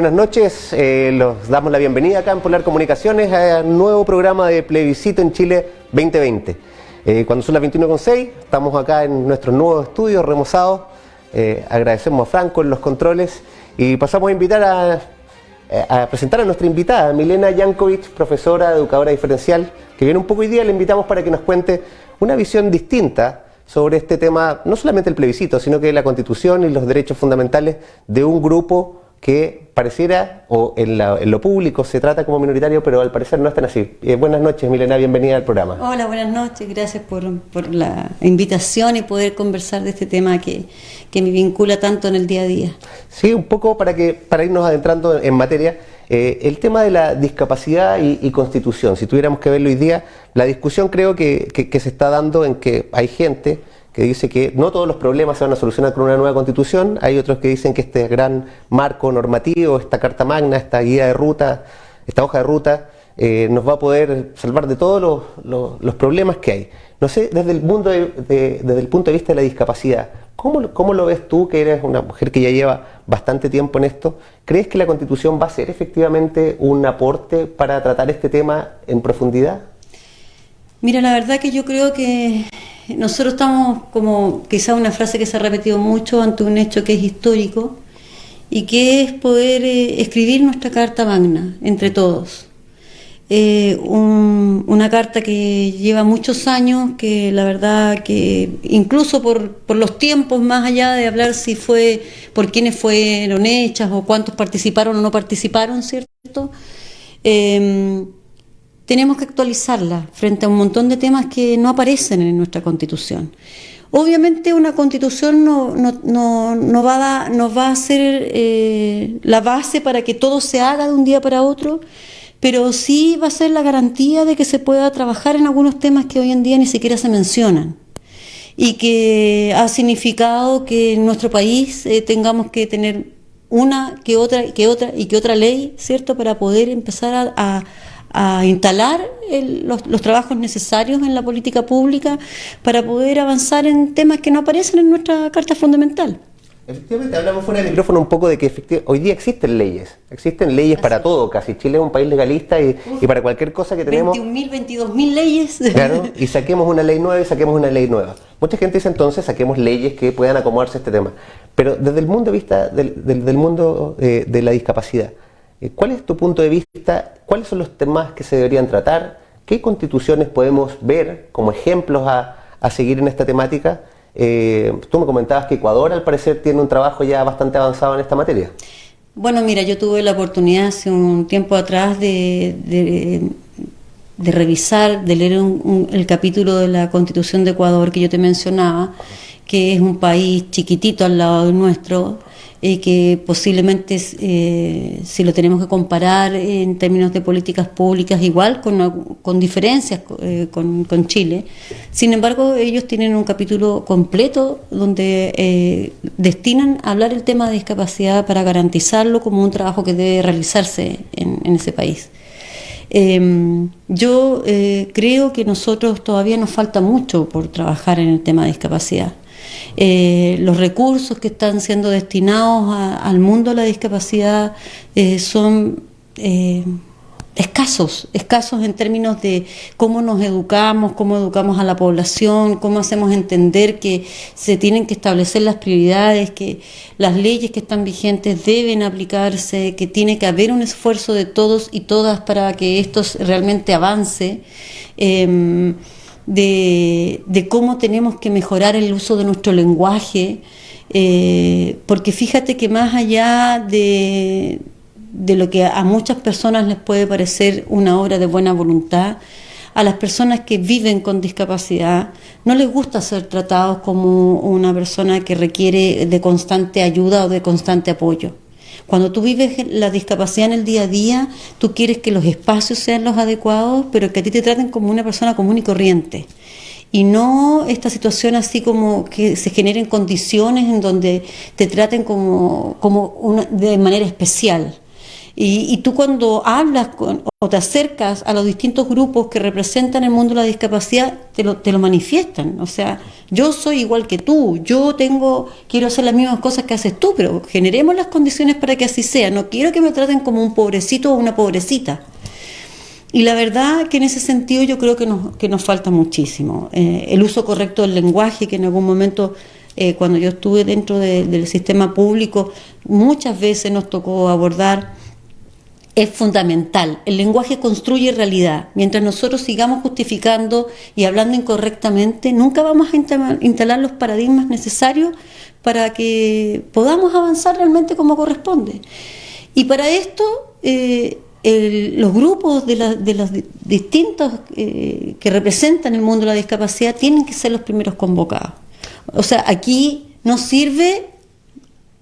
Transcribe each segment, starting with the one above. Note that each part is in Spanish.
buenas noches. Los damos la bienvenida acá en Polar Comunicaciones a un nuevo programa de Plebiscito en Chile 2020. Cuando son las 21:06, estamos acá en nuestros nuevos estudios remozados. Agradecemos a Franco en los controles y pasamos a invitar a presentar a nuestra invitada, Milena Jankovic, profesora, educadora diferencial, que viene un poco hoy día. Le invitamos para que nos cuente una visión distinta sobre este tema, no solamente el plebiscito, sino que la Constitución y los derechos fundamentales de un grupo que pareciera, o en lo público se trata como minoritario, pero al parecer no es tan así. Buenas noches, Milena, bienvenida al programa. Hola, buenas noches, gracias por la invitación y poder conversar de este tema que me vincula tanto en el día a día. Sí, un poco para irnos adentrando en materia, el tema de la discapacidad y Constitución. Si tuviéramos que verlo hoy día, la discusión creo que se está dando en que hay gente que dice que no todos los problemas se van a solucionar con una nueva Constitución. Hay otros que dicen que este gran marco normativo, esta Carta Magna, esta guía de ruta, esta hoja de ruta, nos va a poder salvar de todos los problemas que hay. No sé, desde el punto de vista de la discapacidad, ¿cómo lo ves tú, que eres una mujer que ya lleva bastante tiempo en esto? ¿Crees que la Constitución va a ser efectivamente un aporte para tratar este tema en profundidad? Mira, la verdad que yo creo que nosotros estamos, como quizá una frase que se ha repetido mucho, ante un hecho que es histórico y que es poder escribir nuestra Carta Magna entre todos. Una carta que lleva muchos años, que la verdad que incluso por los tiempos, más allá de hablar si fue por quiénes fueron hechas o cuántos participaron o no participaron, ¿cierto? Tenemos que actualizarla frente a un montón de temas que no aparecen en nuestra Constitución. Obviamente una Constitución no va a ser la base para que todo se haga de un día para otro, pero sí va a ser la garantía de que se pueda trabajar en algunos temas que hoy en día ni siquiera se mencionan y que ha significado que en nuestro país tengamos que tener una que otra ley, ¿cierto?, para poder empezar a instalar los trabajos necesarios en la política pública para poder avanzar en temas que no aparecen en nuestra Carta Fundamental. Efectivamente, hablamos fuera del micrófono un poco de que hoy día existen leyes para todo casi. Chile es un país legalista y para cualquier cosa que tenemos... 21.000, 22.000 leyes. Claro, y saquemos una ley nueva y saquemos una ley nueva. Mucha gente dice entonces saquemos leyes que puedan acomodarse a este tema. Pero desde el punto de vista del mundo de la discapacidad, ¿cuál es tu punto de vista? ¿Cuáles son los temas que se deberían tratar? ¿Qué constituciones podemos ver como ejemplos a seguir en esta temática? Tú me comentabas que Ecuador al parecer tiene un trabajo ya bastante avanzado en esta materia. Bueno, mira, yo tuve la oportunidad hace un tiempo atrás de revisar, de leer el capítulo de la Constitución de Ecuador que yo te mencionaba, que es un país chiquitito al lado de nuestro, que posiblemente, si lo tenemos que comparar en términos de políticas públicas, igual con diferencias con Chile. Sin embargo, ellos tienen un capítulo completo donde destinan a hablar el tema de discapacidad para garantizarlo como un trabajo que debe realizarse en ese país. Yo creo que nosotros todavía nos falta mucho por trabajar en el tema de discapacidad. Los recursos que están siendo destinados al mundo de la discapacidad son escasos en términos de cómo nos educamos, cómo educamos a la población, cómo hacemos entender que se tienen que establecer las prioridades, que las leyes que están vigentes deben aplicarse, que tiene que haber un esfuerzo de todos y todas para que esto realmente avance. De cómo tenemos que mejorar el uso de nuestro lenguaje, porque fíjate que más allá de lo que a muchas personas les puede parecer una obra de buena voluntad, a las personas que viven con discapacidad no les gusta ser tratados como una persona que requiere de constante ayuda o de constante apoyo. Cuando tú vives la discapacidad en el día a día, tú quieres que los espacios sean los adecuados, pero que a ti te traten como una persona común y corriente. Y no esta situación así como que se generen condiciones en donde te traten de manera especial. Y tú cuando hablas o te acercas a los distintos grupos que representan el mundo de la discapacidad, te lo manifiestan. O sea, yo soy igual que tú, quiero hacer las mismas cosas que haces tú, pero generemos las condiciones para que así sea. No quiero que me traten como un pobrecito o una pobrecita. Y la verdad que en ese sentido yo creo que nos falta muchísimo. El uso correcto del lenguaje, que en algún momento, cuando yo estuve dentro del sistema público, muchas veces nos tocó abordar, es fundamental. El lenguaje construye realidad. Mientras nosotros sigamos justificando y hablando incorrectamente, nunca vamos a instalar los paradigmas necesarios para que podamos avanzar realmente como corresponde. Y para esto, los grupos de los distintos que representan el mundo de la discapacidad tienen que ser los primeros convocados. O sea, aquí no sirve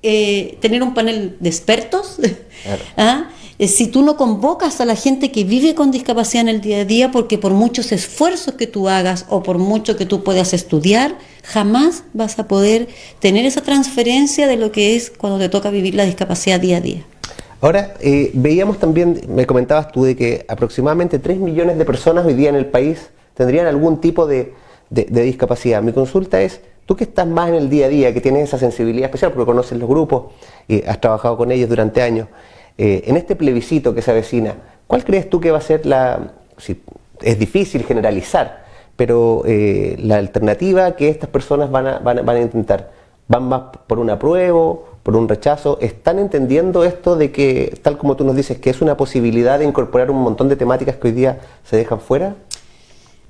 tener un panel de expertos. Claro. ¿Ah? Si tú no convocas a la gente que vive con discapacidad en el día a día, porque por muchos esfuerzos que tú hagas o por mucho que tú puedas estudiar, jamás vas a poder tener esa transferencia de lo que es cuando te toca vivir la discapacidad día a día. Ahora, veíamos también, me comentabas tú, de que aproximadamente 3 millones de personas hoy día en el país tendrían algún tipo de discapacidad. Mi consulta es, tú que estás más en el día a día, que tienes esa sensibilidad especial porque conoces los grupos y has trabajado con ellos durante años, en este plebiscito que se avecina, ¿cuál crees tú que va a ser es difícil generalizar, pero la alternativa que estas personas van a intentar? ¿Van más por un apruebo, por un rechazo? ¿Están entendiendo esto de que, tal como tú nos dices, que es una posibilidad de incorporar un montón de temáticas que hoy día se dejan fuera?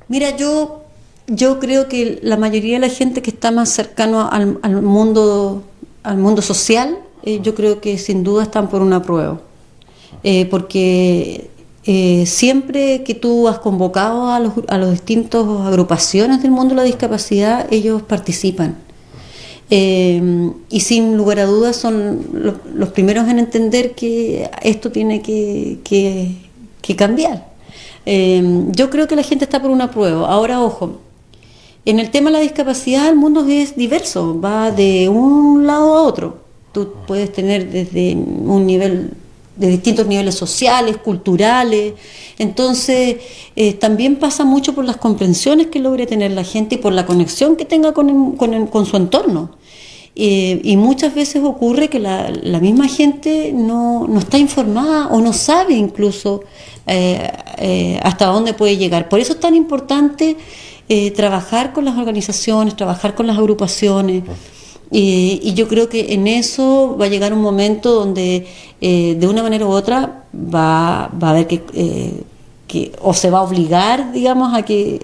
Mira, yo creo que la mayoría de la gente que está más cercano al mundo social, yo creo que sin duda están por un apruebo. Porque siempre que tú has convocado a los distintas agrupaciones del mundo de la discapacidad, ellos participan. Y sin lugar a dudas son los primeros en entender que esto tiene que cambiar. Yo creo que la gente está por una prueba. Ahora, ojo, en el tema de la discapacidad el mundo es diverso, va de un lado a otro. Tú puedes tener desde un nivel, de distintos niveles sociales, culturales. Entonces, también pasa mucho por las comprensiones que logre tener la gente y por la conexión que tenga con su entorno. Y muchas veces ocurre que la misma gente no está informada o no sabe incluso hasta dónde puede llegar. Por eso es tan importante trabajar con las organizaciones, trabajar con las agrupaciones. Y yo creo que en eso va a llegar un momento donde de una manera u otra va a haber que o se va a obligar, digamos, a que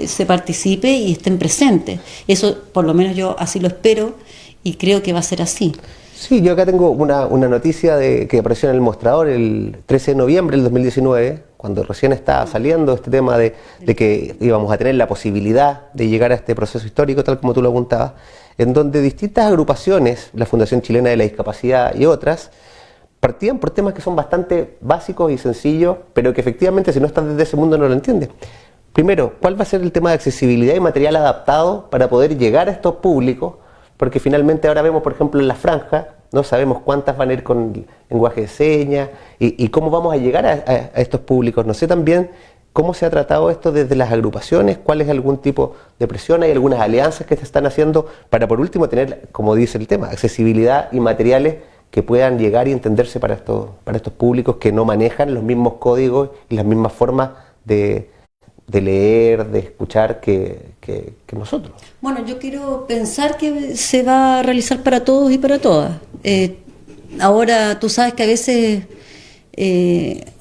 se participe y estén presentes. Eso, por lo menos yo así lo espero y creo que va a ser así. Sí, yo acá tengo una noticia que apareció en el mostrador el 13 de noviembre del 2019, cuando recién estaba saliendo este tema de que íbamos a tener la posibilidad de llegar a este proceso histórico, tal como tú lo apuntabas, en donde distintas agrupaciones, la Fundación Chilena de la Discapacidad y otras, partían por temas que son bastante básicos y sencillos, pero que efectivamente si no estás desde ese mundo no lo entiendes. Primero, ¿cuál va a ser el tema de accesibilidad y material adaptado para poder llegar a estos públicos? Porque finalmente ahora vemos, por ejemplo, en la franja, no sabemos cuántas van a ir con lenguaje de señas y cómo vamos a llegar a estos públicos. No sé también cómo se ha tratado esto desde las agrupaciones, cuál es algún tipo de presión, hay algunas alianzas que se están haciendo para por último tener, como dice el tema, accesibilidad y materiales que puedan llegar y entenderse para estos públicos que no manejan los mismos códigos y las mismas formas de leer, de escuchar que nosotros. Bueno, yo quiero pensar que se va a realizar para todos y para todas. Ahora, tú sabes que a veces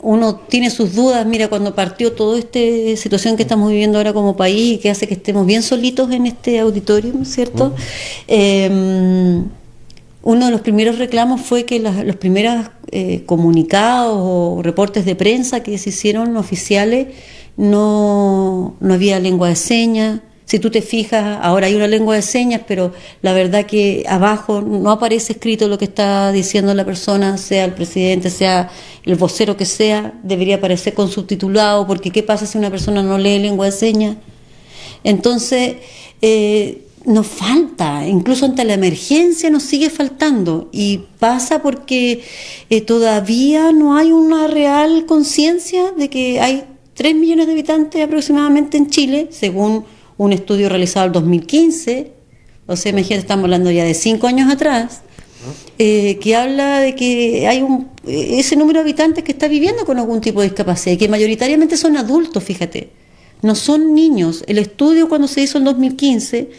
uno tiene sus dudas. Mira, cuando partió toda esta situación que estamos viviendo ahora como país y que hace que estemos bien solitos en este auditorio, ¿cierto? Uno de los primeros reclamos fue que los primeros comunicados o reportes de prensa que se hicieron oficiales no había lengua de señas. Si tú te fijas, ahora hay una lengua de señas, pero la verdad que abajo no aparece escrito lo que está diciendo la persona, sea el presidente, sea el vocero que sea, debería aparecer con subtitulado, porque ¿qué pasa si una persona no lee lengua de señas? Entonces, nos falta, incluso ante la emergencia nos sigue faltando, y pasa porque todavía no hay una real conciencia de que hay 3 millones de habitantes aproximadamente en Chile, según un estudio realizado en 2015, o sea, imagínate, estamos hablando ya de 5 años atrás, que habla de que hay ese número de habitantes que está viviendo con algún tipo de discapacidad, y que mayoritariamente son adultos, fíjate, no son niños. El estudio, cuando se hizo en 2015,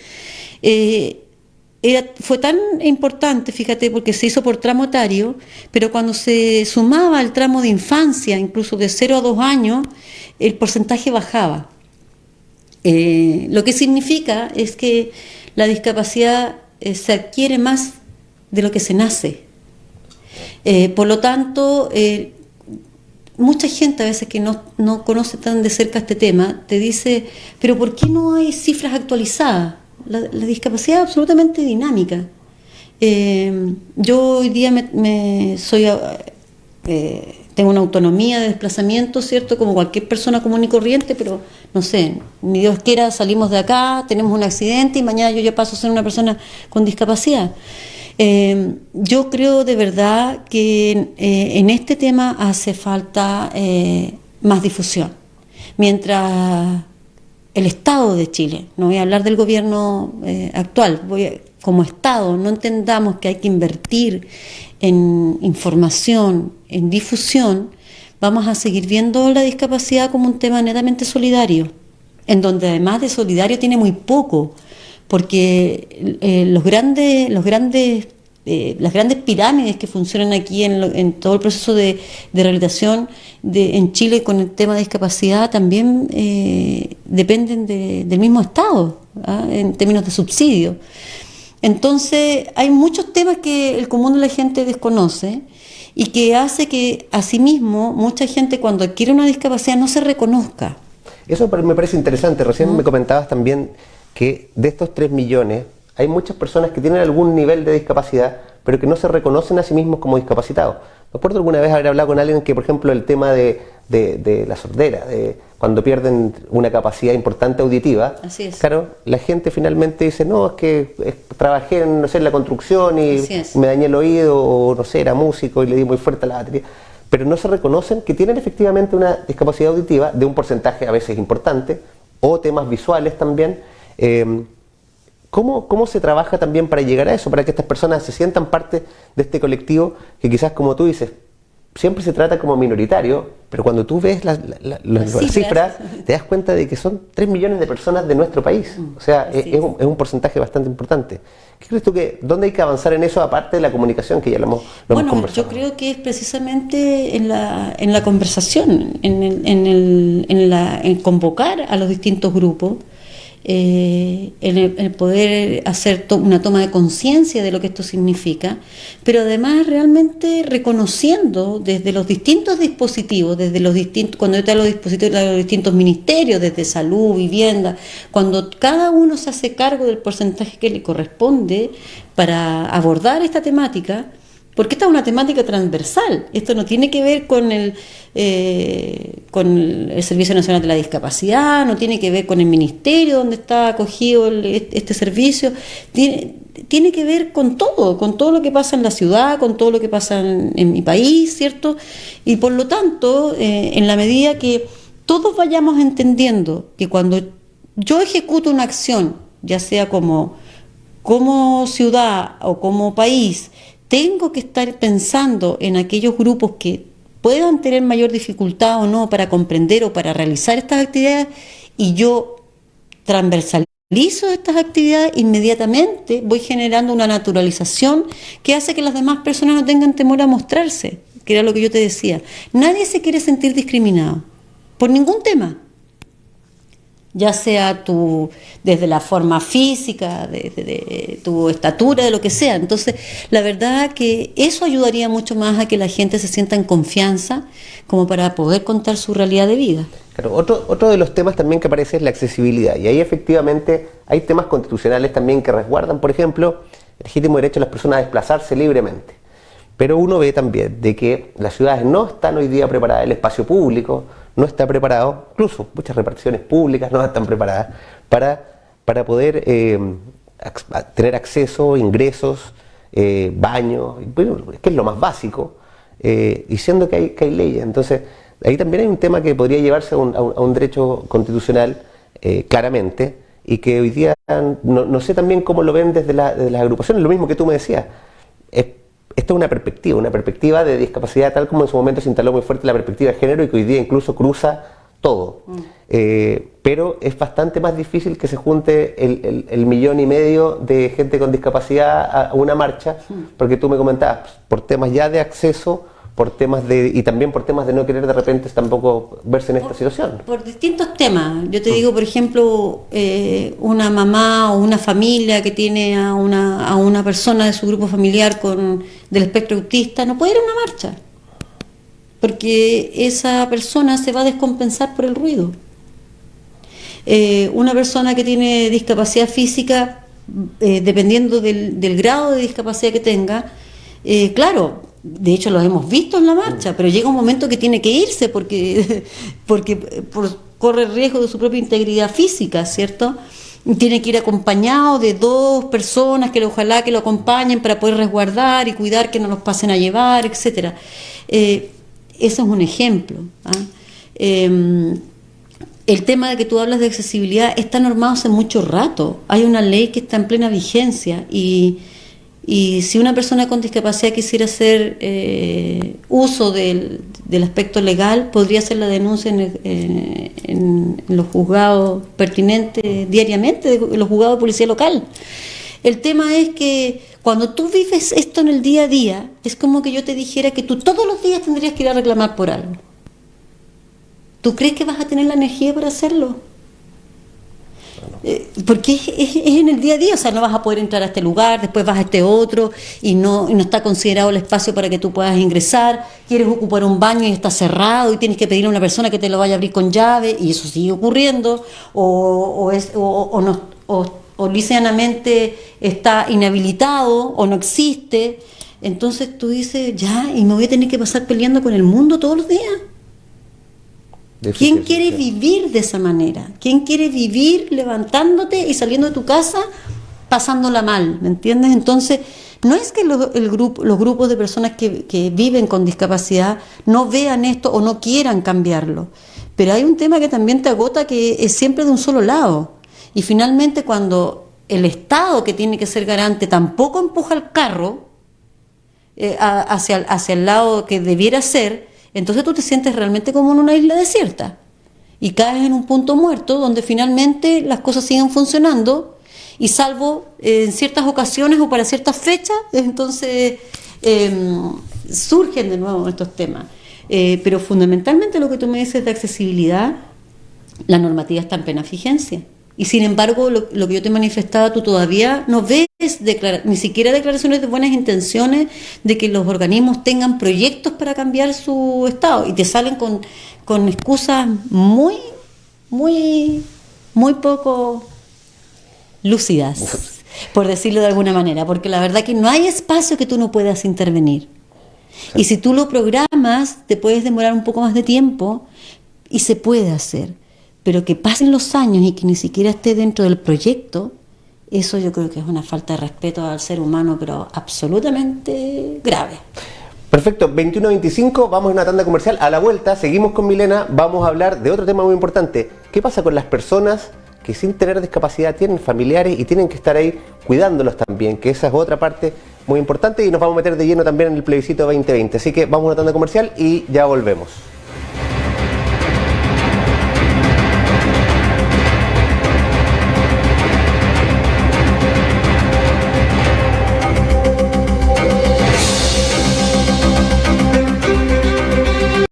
fue tan importante, fíjate, porque se hizo por tramo etario, pero cuando se sumaba el tramo de infancia, incluso de 0 a 2 años, el porcentaje bajaba. Lo que significa es que la discapacidad se adquiere más de lo que se nace. Por lo tanto, mucha gente a veces que no conoce tan de cerca este tema, te dice, pero ¿por qué no hay cifras actualizadas? La discapacidad es absolutamente dinámica. Yo hoy día tengo una autonomía de desplazamiento, ¿cierto? Como cualquier persona común y corriente, pero no sé, ni Dios quiera, salimos de acá, tenemos un accidente y mañana yo ya paso a ser una persona con discapacidad. Yo creo de verdad que en este tema hace falta más difusión. Mientras el Estado de Chile, no voy a hablar del gobierno actual, como Estado no entendamos que hay que invertir en información, en difusión, vamos a seguir viendo la discapacidad como un tema netamente solidario, en donde además de solidario tiene muy poco, porque las grandes pirámides que funcionan aquí en todo el proceso de rehabilitación en Chile con el tema de discapacidad también dependen del mismo Estado, en términos de subsidio. Entonces hay muchos temas que el común de la gente desconoce y que hace que asimismo mucha gente cuando adquiere una discapacidad no se reconozca. Eso me parece interesante. Recién me comentabas también que de estos 3 millones hay muchas personas que tienen algún nivel de discapacidad, pero que no se reconocen a sí mismos como discapacitados. Me acuerdo alguna vez haber hablado con alguien que, por ejemplo, el tema de la sordera, de cuando pierden una capacidad importante auditiva, así es. Claro, la gente finalmente dice, no, es que trabajé en, no sé, en la construcción y me dañé el oído, o no sé, era músico y le di muy fuerte a la batería. Pero no se reconocen que tienen efectivamente una discapacidad auditiva de un porcentaje a veces importante, o temas visuales también. ¿Cómo se trabaja también para llegar a eso, para que estas personas se sientan parte de este colectivo que quizás, como tú dices, siempre se trata como minoritario, pero cuando tú ves las cifras, te das cuenta de que son 3 millones de personas de nuestro país? O sea, es un porcentaje bastante importante. ¿Qué crees tú que, dónde hay que avanzar en eso, aparte de la comunicación, que ya lo hemos conversado? Yo creo que es precisamente en la conversación, en convocar a los distintos grupos, el poder hacer una toma de conciencia de lo que esto significa, pero además realmente reconociendo desde los distintos dispositivos, cuando yo te hablo de dispositivos, de los distintos ministerios, desde salud, vivienda, cuando cada uno se hace cargo del porcentaje que le corresponde para abordar esta temática, porque esta es una temática transversal. Esto no tiene que ver con el Servicio Nacional de la Discapacidad, no tiene que ver con el ministerio donde está acogido este servicio, tiene que ver con todo lo que pasa en la ciudad, con todo lo que pasa en mi país, ¿cierto? Y por lo tanto, en la medida que todos vayamos entendiendo que cuando yo ejecuto una acción, ya sea como ciudad o como país, tengo que estar pensando en aquellos grupos que puedan tener mayor dificultad o no para comprender o para realizar estas actividades, y yo transversalizo estas actividades, inmediatamente voy generando una naturalización que hace que las demás personas no tengan temor a mostrarse, que era lo que yo te decía. Nadie se quiere sentir discriminado por ningún tema, ya sea desde la forma física, de tu estatura, de lo que sea. Entonces, la verdad que eso ayudaría mucho más a que la gente se sienta en confianza como para poder contar su realidad de vida. Claro, otro de los temas también que aparece es la accesibilidad, y ahí efectivamente hay temas constitucionales también que resguardan, por ejemplo, el legítimo derecho de las personas a desplazarse libremente. Pero uno ve también de que las ciudades no están hoy día preparadas, el espacio público no está preparado, incluso muchas reparticiones públicas no están preparadas para poder tener acceso, ingresos, baños, bueno, que es lo más básico, diciendo que hay leyes. Entonces, ahí también hay un tema que podría llevarse a un derecho constitucional, claramente, y que hoy día no sé también cómo lo ven desde las agrupaciones, lo mismo que tú me decías. Esto es una perspectiva de discapacidad, tal como en su momento se instaló muy fuerte la perspectiva de género y que hoy día incluso cruza todo. Pero es bastante más difícil que se junte el 1,5 millones de gente con discapacidad a una marcha, porque tú me comentabas, por temas ya de acceso, y también por temas de no querer de repente tampoco verse en esta situación. Por distintos temas. Yo te digo, por ejemplo, una mamá o una familia que tiene a una persona de su grupo familiar del espectro autista, no puede ir a una marcha, porque esa persona se va a descompensar por el ruido. Una persona que tiene discapacidad física, dependiendo del grado de discapacidad que tenga, claro, de hecho los hemos visto en la marcha, pero llega un momento que tiene que irse porque corre riesgo de su propia integridad física, ¿cierto? Tiene que ir acompañado de 2 personas que ojalá que lo acompañen para poder resguardar y cuidar que no los pasen a llevar, etcétera. Eso es un ejemplo. El tema de que tú hablas de accesibilidad está normado hace mucho rato. Hay una ley que está en plena vigencia y si una persona con discapacidad quisiera hacer uso del aspecto legal, podría hacer la denuncia en los juzgados pertinentes diariamente, de los juzgados de policía local. El tema es que cuando tú vives esto en el día a día, es como que yo te dijera que tú todos los días tendrías que ir a reclamar por algo. ¿Tú crees que vas a tener la energía para hacerlo? Porque es en el día a día, o sea, no vas a poder entrar a este lugar, después vas a este otro y no está considerado el espacio para que tú puedas ingresar, quieres ocupar un baño y está cerrado y tienes que pedir a una persona que te lo vaya a abrir con llave y eso sigue ocurriendo, o liceanamente está inhabilitado o no existe. Entonces tú dices, ya, y me voy a tener que pasar peleando con el mundo todos los días. ¿Quién quiere vivir de esa manera? ¿Quién quiere vivir levantándote y saliendo de tu casa pasándola mal? ¿Me entiendes? Entonces, no es que los grupos de personas que viven con discapacidad no vean esto o no quieran cambiarlo, pero hay un tema que también te agota, que es siempre de un solo lado. Y finalmente, cuando el Estado, que tiene que ser garante, tampoco empuja el carro hacia el lado que debiera ser, entonces tú te sientes realmente como en una isla desierta y caes en un punto muerto donde finalmente las cosas siguen funcionando y salvo en ciertas ocasiones o para ciertas fechas, entonces surgen de nuevo estos temas. Pero fundamentalmente lo que tú me dices de accesibilidad, la normativa está en plena vigencia. Y sin embargo, lo que yo te manifestaba, tú todavía no ves ni siquiera declaraciones de buenas intenciones de que los organismos tengan proyectos para cambiar su estado. Y te salen con excusas muy poco lúcidas, por decirlo de alguna manera. Porque la verdad que no hay espacio que tú no puedas intervenir. Y si tú lo programas, te puedes demorar un poco más de tiempo y se puede hacer. Pero que pasen los años y que ni siquiera esté dentro del proyecto, eso yo creo que es una falta de respeto al ser humano, pero absolutamente grave. Perfecto, 21:25, vamos a una tanda comercial. A la vuelta, seguimos con Milena, vamos a hablar de otro tema muy importante. ¿Qué pasa con las personas que sin tener discapacidad tienen familiares y tienen que estar ahí cuidándolos también? Que esa es otra parte muy importante y nos vamos a meter de lleno también en el plebiscito 2020. Así que vamos a una tanda comercial y ya volvemos.